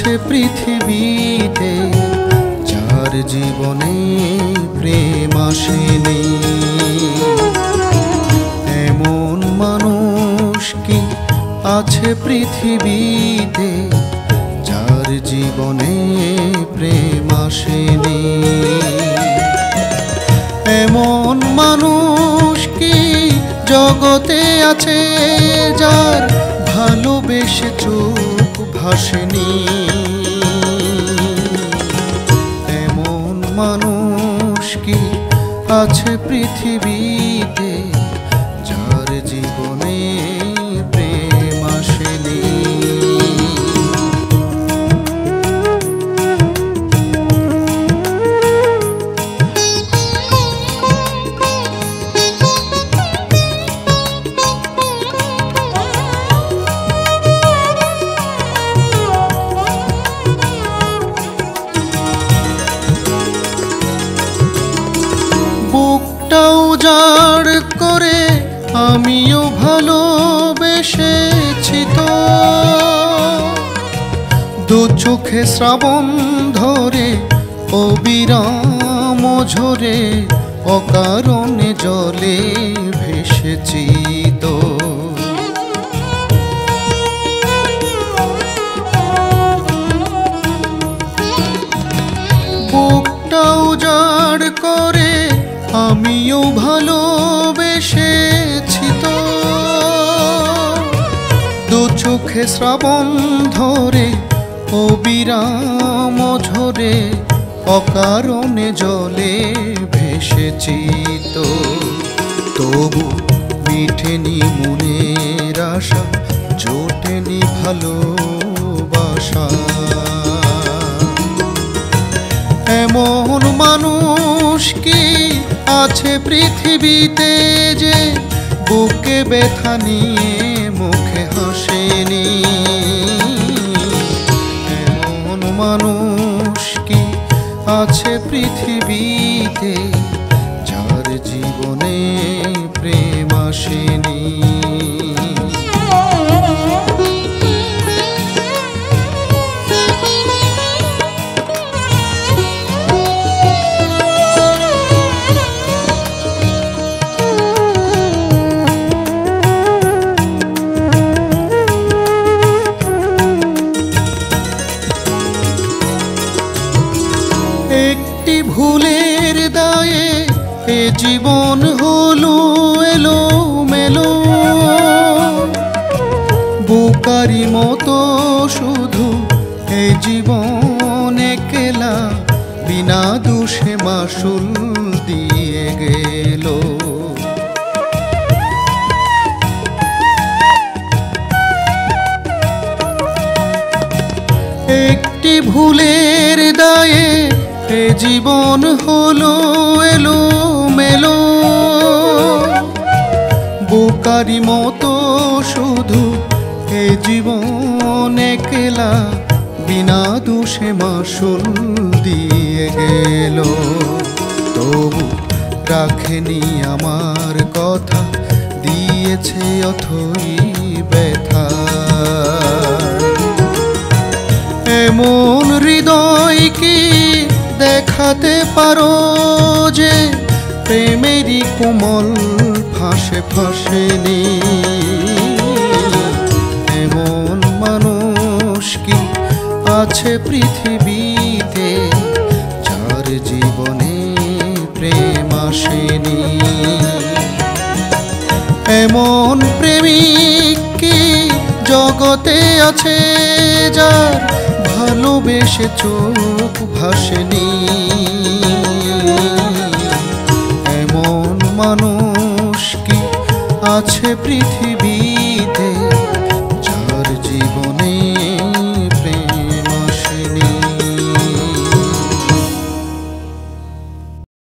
আছে পৃথিবীতে যার জীবনে প্রেম আসেনি। এমন মানুষ কি আছে পৃথিবীতে যার জীবনে প্রেম আসেনি? এমন মানুষ কি জগতে আছে যার ভালোবেসে চোখ ভাসেনি? এমন মানুষ কি আছে পৃথিবীতে যার জীবনে প্রেম আসেনি? বুকটা উজাড় করে আমিও ভালোবেসেছি তো, দু চোখে শ্রাবণ ধরে অবিরাম ঝরে অকারণে জলে ভেসেছি তো। বুকটা উজাড় করে আমিও ভালোবেসেছি তো, দু চোখে শ্রাবণ ধরে অবিরাম ঝরে অকারণে জলে ভেসেছি তো। তবু মিঠেনি মনের আশা, জোটেনি ভালোবাসা। এমন মানুষ কি আছে পৃথিবীতে যে বুকে ব্যথা নিয়ে মুখে হাসেনি? এমন মানুষ কি আছে পৃথিবীতে যার জীবনে প্রেম আসেনি? একটি ভুলের দায়ে এ জীবন হলো এলোমেলো, বোকারি মতো শুধু এ জীবন একলা বিনা দোষে মাসুল দিয়ে গেল। একটি ভুলের দায়ে এ জীবন হলো এলোমেলো, বোকারি মতো শুধু এ জীবন একলা বিনা দোষে মাসুল দিয়ে গেল। তবু রাখেনি আমার কথা, দিয়েছে অথই ব্যথা। এমন হৃদয় কি দেখাতে পারো যে প্রেমেরই কোমল ফাঁসে ফাঁসেনি? এমন মানুষ কি আছে পৃথিবীতে যার জীবনে প্রেম আসেনি? এমন প্রেমিক কি জগতে আছে যার ভালোবেসে চোখ ভাসেনি? এমন মানুষ কি আছে পৃথিবী